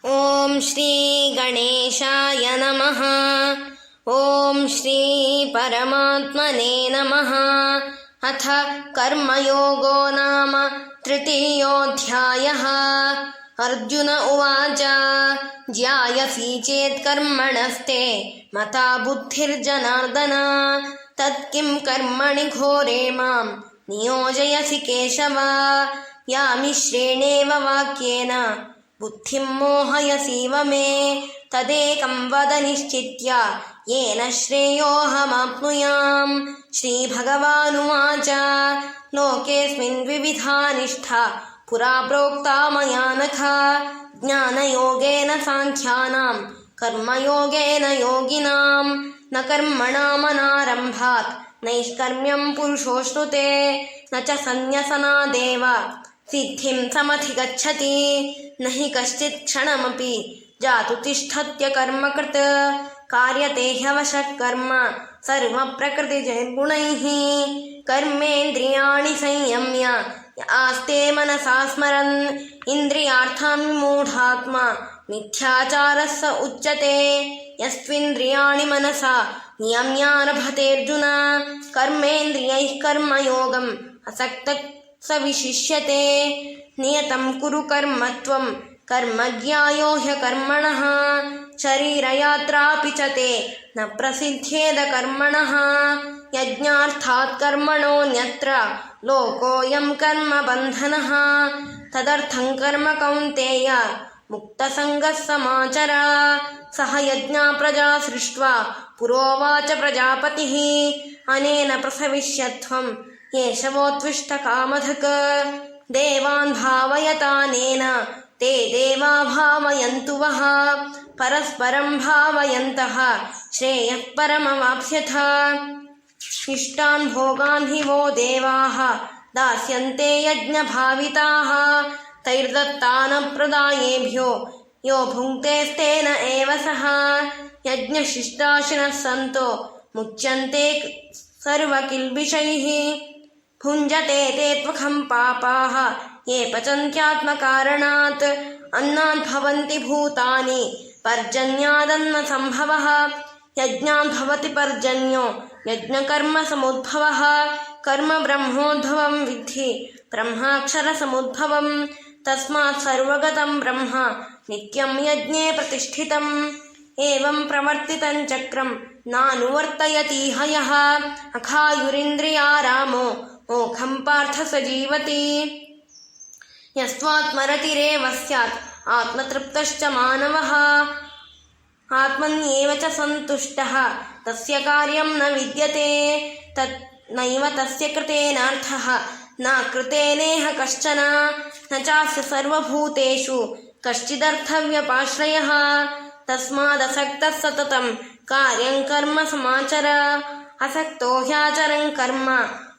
ಓಂ ಶ್ರೀ ಗಣೇಶಾಯ ನಮಃ. ಓಂ ಶ್ರೀ ಪರಮಾತ್ಮನೇ ನಮಃ. ಅಥ ಕರ್ಮಯೋಗೋ ನಾಮ ತೃತೀಯೋऽಧ್ಯಾಯಃ. ಅರ್ಜುನ ಉವಾಚ ಜ್ಯಾಯಸಿ ಚೇತ್ ಕರ್ಮಣಸ್ತೆ ಮತಾ ಬುದ್ಧಿರ್ಜನಾರ್ದನ ತತ್ಕಿಂ ಕರ್ಮಣಿ ಘೋರೆ ಮಾಂ ನಿಯೋಜಯಸಿ ಕೇಶವ. ಯಾಮಿಶ್ರೇಣೇವ ವಾಕ್ಯೇನ ಬುದ್ಧಿಂ ಮೋಹಯಸೀವ ಮೇ ತದೇಕಂ ವದ ನಿಶ್ಚಿತ್ಯ ಯೇನ ಶ್ರೇಯೋಹಮಾಪ್ನುಯಾಂ. ಶ್ರೀಭಗವಾನುವಾಚ ಲೋಕೇಸ್ಮಿನ್ ದ್ವಿವಿಧಾ ನಿಷ್ಠಾ ಪುರಾ ಪ್ರೋಕ್ತಾ ಮಯಾ ನಖ. ಜ್ಞಾನಯೋಗೇನ ಸಾಂಖ್ಯಾನಾಂ ಕರ್ಮಯೋಗೇನ ಯೋಗಿನಾಂ. ನ ಕರ್ಮಣಾಮನಾರಂಭಾತ್ ನೈಷ್ಕರ್ಮ್ಯಂ ಪುರುಷೋಶ್ನುತೆ ನ ಚ ಸನ್ಯಸನಾದೇವ ಸಿದ್ಧಿಂ ಸಮಧಿಗಚ್ಚತಿ. ನ ಹಿ ಕಶ್ಚಿತ್ ಕ್ಷಣಮಪಿ ಜಾತು ತಿಷ್ಠತ್ಯ ಕರ್ಮಕೃತ್. ಕಾರ್ಯತೆ ಹ್ಯವಶಃ ಕರ್ಮ ಸರ್ವ ಪ್ರಕೃತಿಜೈರ್ಗುಣೈಃ. ಕರ್ಮೇಂದ್ರಿಯಾಣಿ ಸಂಯಮ್ಯ ಆಸ್ತೆ ಮನಸಾ ಸ್ಮರನ್. ಇಂದ್ರಿಯಾರ್ಥಾನ್ ಮೂಢಾತ್ಮ ಮಿಥ್ಯಾಚಾರಃ ಸ ಉಚ್ಯತೆ. ಯಸ್ತ್ವಿಂದ್ರಿಯಾಣಿ ಮನಸಾ ನಿಯಮ್ಯಾರಭತೇರ್ಜುನ. ಕರ್ಮೇಂದ್ರಿಯೈಃ ಕರ್ಮಯೋಗಂ ಅಸಕ್ತಃ ಸ ವಿಶಿಷ್ಯತೆ. ನಿಯತಂ ಕುರು ಕರ್ಮ ತ್ವಂ ಕರ್ಮಜ್ಞಾಯೋ ಹ್ಯಕರ್ಮಣಃ. ಶರೀರಯಾತ್ರಾಪಿ ಚ ತೇ ನ ಪ್ರಸಿದ್ಧ್ಯೇದ ಕರ್ಮಣಃ. ಯಜ್ಞಾರ್ಥಾತ್ ಕರ್ಮಣೋऽನ್ಯತ್ರ ಲೋಕೋऽಯಂ ಕರ್ಮ ಬಂಧನಃ. ತದರ್ಥಂ ಕರ್ಮ ಕೌಂತೆಯ ಮುಕ್ತಸಂಗಃ ಸಮಾಚರ. ಸಹ ಯಜ್ಞ ಪ್ರಜಾ ಸೃಷ್ಟ್ವಾ ಪುರೋವಾಚ ಪ್ರಜಾಪತಿಃ ಅನೇನ ಪ್ರಸವಿಷ್ಯತ್ವಂ ಯೇಷವೋತ್ವಿಷ್ಟ ಕಾಮಧಕ್. ದೇವಾನ್ ಭಾವಯತಾನೇನ ತೇ ದೇವಾ ಭಾವಯಂತು ವಃ. ಪರಸ್ಪರಂ ಭಾವಯಂತಃ ಶ್ರೇಯಃ ಪರಮವಾಪ್ಸ್ಯಥ. ಇಷ್ಟಾನ್ ಭೋಗಾನ್ ಹಿ ವೋ ದೇವಾಃ ದಾಸ್ಯನ್ತೆ ಯಜ್ಞಭಾವಿತಾಃ. ತೈರ್ದತ್ತಾನಪ್ರದಾಯೇಭ್ಯೋ ಯೋ ಭುಂಕ್ತೇಸ್ತೇನ ಏವ ಸಃ. ಯಜ್ಞಶಿಷ್ಟಾಶಿನಃ ಸಂತೋ ಮುಚ್ಯಂತೆ ಸರ್ವಕಿಲ್ಬಿಷೈಃ. ಭುಂಜತೆ ತೇ ತ್ವಖಂ ಪಾಪಾಃ ಯೇ ಪಚನ್ತ್ಯಾತ್ಮಕಾರಣಾತ್. ಅನ್ನಾದ್ ಭವಂತಿ ಭೂತಾನಿ ಪರ್ಜನ್ಯಾದನ್ನ ಸಂಭವಃ. ಯಜ್ಞಾದ್ ಭವತಿ ಪರ್ಜನ್ಯೋ ಯಜ್ಞಕರ್ಮ ಸಮುದ್ಭವಃ. ಕರ್ಮ ಬ್ರಹ್ಮೋದ್ಭವಂ ವಿದ್ಧಿ ಬ್ರಹ್ಮಾಕ್ಷರ ಸಮುದ್ಭವಂ. ತಸ್ಮಾತ್ ಸರ್ವಗತಂ ಬ್ರಹ್ಮ ನಿತ್ಯಂ ಯಜ್ಞೇ ಪ್ರತಿಷ್ಠಿತಂ. ಏವಂ ಪ್ರವರ್ತಿತಂ ಚಕ್ರಂ ನಾನುವರ್ತಯತೀಹ ಯಃ. ಅಖಾಯುರಿಂದ್ರಿಯಾರಾಮೋ ಮೋಕ್ಷಂ ಪಾರ್ಥ ಸ ಜೀವತಿ. ಯಸ್ತ್ವಾತ್ಮರತಿರೇವ ಸ್ಯಾತ್ ಆತ್ಮತೃಪ್ತಶ್ಚ ಮಾನವಃ. ಆತ್ಮನ್ಯೇವ ಚ ಸಂತುಷ್ಟಃ ತಸ್ಯ ಕಾರ್ಯಂ ನ ವಿದ್ಯತೆ. ತತ್ ನೈವ ತಸ್ಯ ಕೃತೇನಾರ್ಥಃ ನ ಕೃತೇನೇಹ ಕಶ್ಚನ. ನ ಚಾಸ್ಯ ಸರ್ವಭೂತೇಷು ಕಶ್ಚಿದರ್ಥವ್ಯಪಾಶ್ರಯಃ. ತಸ್ಮಾದಸಕ್ತಃ ಸತತಂ ಕಾರ್ಯಂ ಕರ್ಮ ಸಮಾಚರ. ಅಸಕ್ತೋ ಹ್ಯಾಚರನ್ ಕರ್ಮ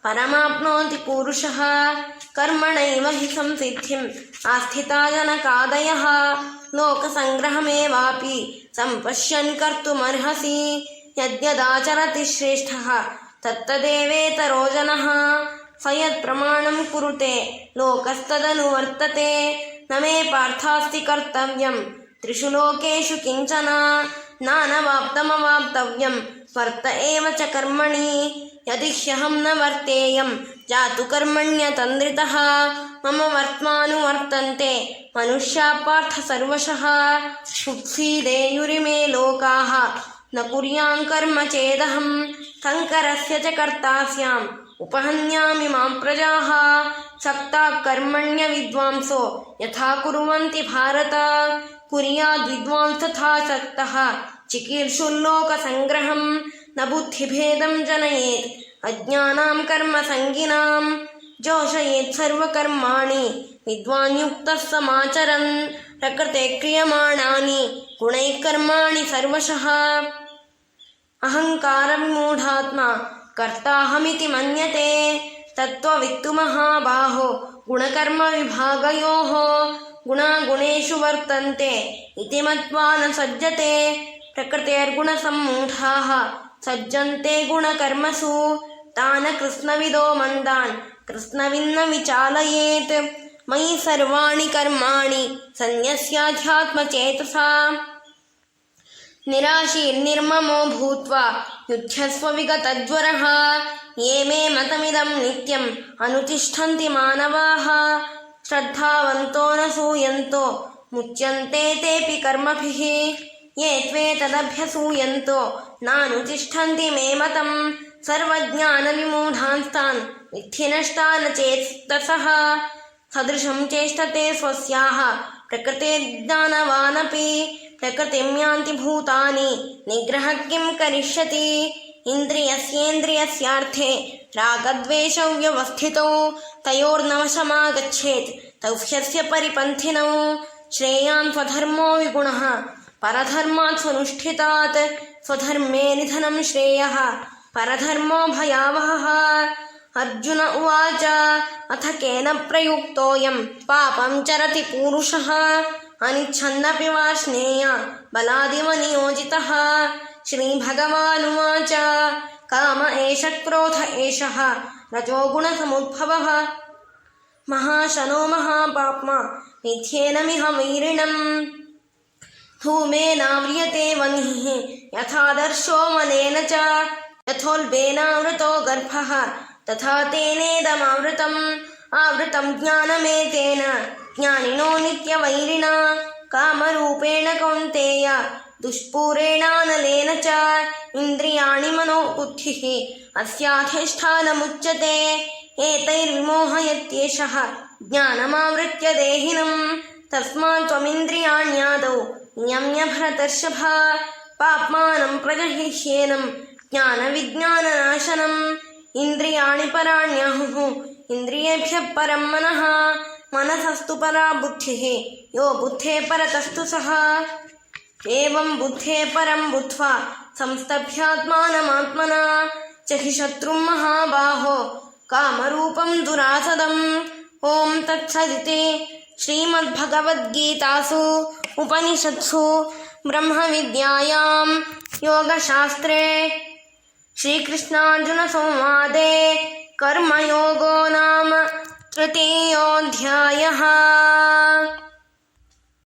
ಪರಮಾಪ್ನೋತಿ ಪೂರುಷಃ. ಕರ್ಮಣೈವ ಹಿ ಸಂಸಿದ್ಧಿಂ ಆಸ್ಥಿತಾ ಜನಕಾದಯಃ. ಲೋಕಸಂಗ್ರಹಮೇವಾಪಿ ಸಂಪಶ್ಯನ್ ಕರ್ತುಮರ್ಹಸಿ. ಯದ್ಯದಾಚರತಿ ಶ್ರೇಷ್ಠಃ ತತ್ತದೇವೇತರೋ ಜನಃ. ಸ ಯತ್ಪ್ರಮಾಣಂ ಕುರುತೆ ಲೋಕಸ್ತದನುವರ್ತತೆ. ನ ಮೇ ಪಾರ್ಥಾಸ್ತಿ ಕರ್ತವ್ಯಂ ತ್ರಿಷು ಲೋಕೇಷು ಕಿಂಚನ. ನಾನವಾಪ್ತಮವಾಪ್ತವ್ಯಂ ವರ್ತ ಏವ ಚ ಕರ್ಮಣಿ. ಯದಿ ಹ್ಯಹಂ ನ ವರ್ತೇಯಂ ಜಾತು ಕರ್ಮಣ್ಯತಂದ್ರಿತಃ. ಮಮ ವರ್ತ್ಮಾನುವರ್ತಂತೆ ಮನುಷ್ಯಾ ಪಾರ್ಥ ಸರ್ವಶಃ. ಉತ್ಸೀದೇಯುರಿಮೇ ಲೋಕಾಃ ನ ಕುರ್ಯಾಂ ಕರ್ಮ ಚೇದಹಂ. ಸಂಕರಸ್ಯ ಚ ಕರ್ತಾ ಸ್ಯಾಂ ಉಪಹನ್ಯಾಮಿ ಮಾಂ ಪ್ರಜಾಃ. ಸಕ್ತಾಃ ಕರ್ಮಣ್ಯ ವಿದ್ವಾಂಸೋ ಯಥಾ ಕುರ್ವಂತಿ ಭಾರತ. ಕುರ್ಯಾದ್ ವಿದ್ವಾಂಸ ತಥಾ ಸಕ್ತಃ ಚಿಕೀರ್ಷುಲ್ಲೋಕ ಸಂಗ್ರಹಂ. ನ ಬುದ್ಧಿಭೇದಂ ಜನಯೇತ್ ಅಜ್ಞಾನಾಂ ಕರ್ಮ ಸಂಗಿನಾಂ. ಜೋಷಯೇತ್ ಸರ್ವಕರ್ಮಾಣಿ ವಿದ್ವಾನ್ ಯುಕ್ತಃ ಸಮಾಚರನ್. ಪ್ರಕೃತೆ ಕ್ರಿಯಮಾಣಾನಿ ಗುಣೈಃ ಕರ್ಮಾಣಿ ಸರ್ವಶಃ. ಅಹಂಕಾರಂ ಮೂಢಾತ್ಮ ಕರ್ತಾಹಮಿತಿ ಮನ್ಯತೆ. ತತ್ವವಿತ್ತು ಮಹಾಬಾಹೋ ಗುಣಕರ್ಮ ವಿಭಾಗಯೋಃ. ಗುಣಾಗುಣೇಷು ವರ್ತಂತೆ ಇತಿ ಮತ್ವಾ ನ ಸಜ್ಜತೆ. ಪ್ರಕೃತೇರ್ಗುಣಸಮ್ಮೂಢಾಃ ಸಜ್ಜಂತೆ ಗುಣಕರ್ಮಸು. ತಾನ ಕೃಷ್ಣವಿದೋ ಮಂದಾನ್ ಕೃಷ್ಣವಿನ್ನ ವಿಚಾಲಯೇತ್. मयि सर्वाणि कर्माणि सन्न्यस्याध्यात्मचेतसा निराशीर्निर्ममो भूत्वा युध्यस्व विगतज्वरः ये मे मतमिदं नित्यम् अनुतिष्ठन्ति मानवाः श्रद्धावन्तो न सूयन्तो मुच्यन्ते तेऽपि कर्मभिः ये त्वेतदभ्यसूयन्तो नानुतिष्ठन्ति मे मतम् सर्वज्ञानविमूढांस्तान् विद्धि नष्टान् चेतसः सदृशं चेष्टते स्वस्याः प्रकृतिर्ज्ञानवानपि प्रकृतिं यान्ति भूतानि निग्रहः किं करिष्यति इन्द्रियस्येन्द्रियस्यार्थे रागद्वेषौ व्यवस्थितौ तयोर्नवशमागच्छेत् तौ ह्यस्य परिपन्थिनौ श्रेयान् स्वधर्मो विगुणः परधर्मात् स्वनुष्ठितात् स्वधर्मे निधनं श्रेयः परधर्मो भयावहः अर्जुन उवाच अथ केन प्रयुक्तोऽयं पापं चरति पूरुषः अनिच्छन्नपि वार्ष्णेय बलादिव नियोजितः श्रीभगवानुवाच काम एष क्रोध एषः रजोगुणसमुद्भवः महाशनो महापाप्मा मिथ्येनमिह वैरिणम् धूमेनाव्रियते वह्निः यथादर्शो मलेन च यथोल्बेनावृतो गर्भः तथा तेनेदमावृतम् आवृतं ज्ञानमेतेन ज्ञानिनो नित्यवैरिणा कामरूपेण कौन्तेय दुष्पूरेणानलेन च इन्द्रियाणि मनो बुद्धिः अस्याधिष्ठानमुच्यते एतैर्विमोहयत्येषः ज्ञानमावृत्य देहिनम् तस्मात् त्वमिन्द्रियाण्यादौ नियम्य भरतर्षभ पाप्मानं प्रजहिष्येनं ज्ञानविज्ञाननाशनम् इन्द्रियाणि पराण्याहुः इन्द्रियेभ्यः परं मनः मनसस्तु परा बुद्धिः यो बुद्धे परतस्तु सः एवं बुद्धे परं बुद्ध्वा संस्तभ्यात्मानमात्मना जहि शत्रुं महाबाहो कामरूपं दुरासदम् ॐ तत्सदिति श्रीमद्भगवद्गीतासु उपनिषत्सु ब्रह्मविद्यायां योगशास्त्रे श्रीकृष्णार्जुनसंवादे कर्मयोगो नाम तृतीयोऽध्यायः।